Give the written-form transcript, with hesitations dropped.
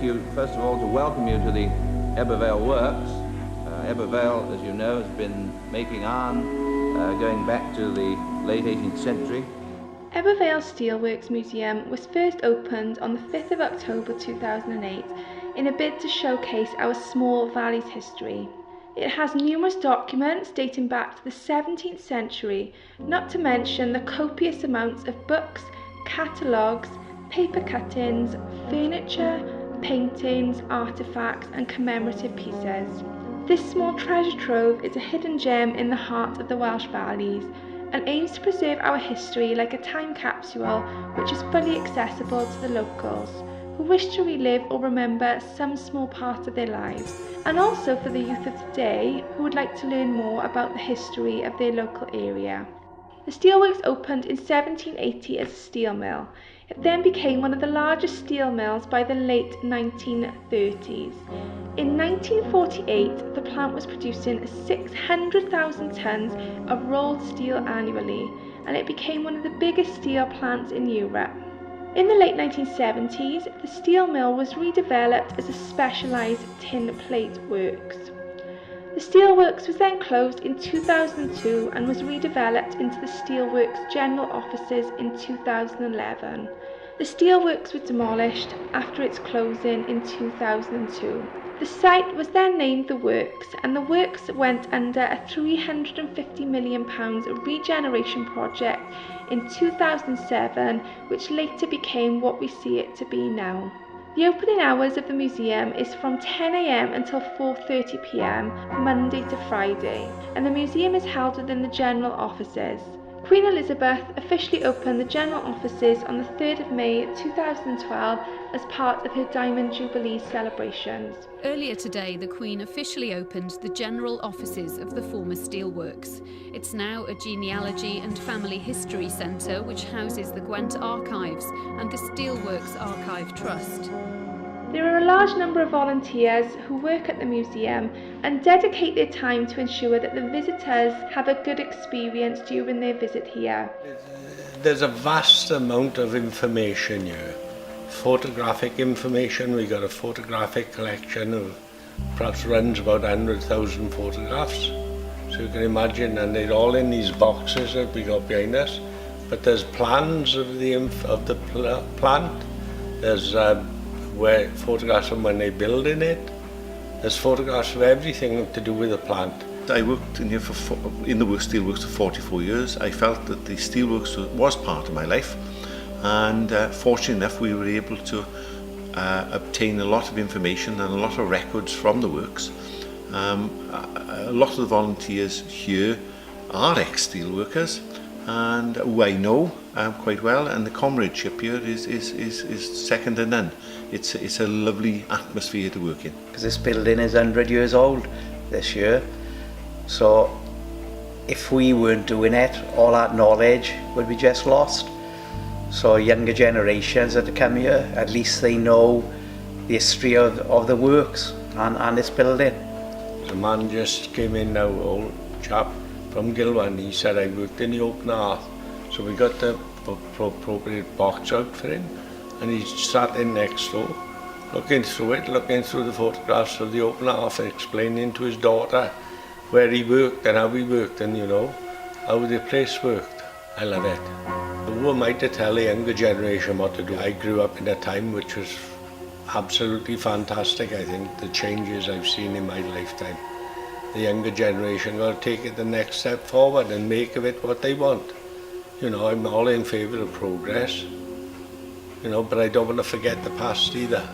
you, first of all, to welcome you to the Ebbw Works. Vale, as you know, has been making iron going back to the late 18th century. Ebbw Steelworks Museum was first opened on the 5th of October 2008 in a bid to showcase our small valley's history. It has numerous documents dating back to the 17th century, not to mention the copious amounts of books, catalogues, paper cuttings, furniture, paintings, artefacts and commemorative pieces. This small treasure trove is a hidden gem in the heart of the Welsh valleys and aims to preserve our history like a time capsule which is fully accessible to the locals who wish to relive or remember some small part of their lives, and also for the youth of today who would like to learn more about the history of their local area. The steelworks opened in 1780 as a steel mill. It then became one of the largest steel mills by the late 1930s. In 1948, the plant was producing 600,000 tonnes of rolled steel annually, and it became one of the biggest steel plants in Europe. In the late 1970s, the steel mill was redeveloped as a specialised tin plate works. The steelworks was then closed in 2002 and was redeveloped into the steelworks general offices in 2011. The steelworks were demolished after its closing in 2002. The site was then named the Works, and the works went under a £350 million regeneration project in 2007, which later became what we see it to be now. The opening hours of the museum is from 10 AM until 4:30 PM, Monday to Friday, and the museum is held within the general offices. Queen Elizabeth officially opened the general offices on the 3rd of May 2012 as part of her Diamond Jubilee celebrations. Earlier today, the Queen officially opened the general offices of the former steelworks. It's now a genealogy and family history centre which houses the Gwent Archives and the Steelworks Archive Trust. There are a large number of volunteers who work at the museum and dedicate their time to ensure that the visitors have a good experience during their visit here. There's a vast amount of information here. Photographic information, we got a photographic collection of perhaps runs about 100,000 photographs. So you can imagine, and they're all in these boxes that we got behind us. But there's plans of the plant. There's where photographs of when they're building it. There's photographs of everything to do with the plant. I worked in here in the steelworks for 44 years. I felt that the steelworks was part of my life, and fortunately enough we were able to obtain a lot of information and a lot of records from the works. A lot of the volunteers here are ex-steelworkers and who I know quite well, and the comradeship here is second to none. It's a lovely atmosphere to work in. Because this building is 100 years old this year, so if we weren't doing it, all that knowledge would be just lost. So younger generations that come here, at least they know the history of the works and this building. The man just came in now, old chap from Gilwan. He said, I worked in the open hearth. So we got the appropriate box out for him, and he sat in next door, looking through the photographs of the open hearth, explaining to his daughter where he worked and how he worked, and you know, how the place worked. I love it. Who am I to tell the younger generation what to do? I grew up in a time which was absolutely fantastic. I think the changes I've seen in my lifetime. The younger generation got to take it the next step forward and make of it what they want. You know, I'm all in favour of progress, you know, but I don't want to forget the past either.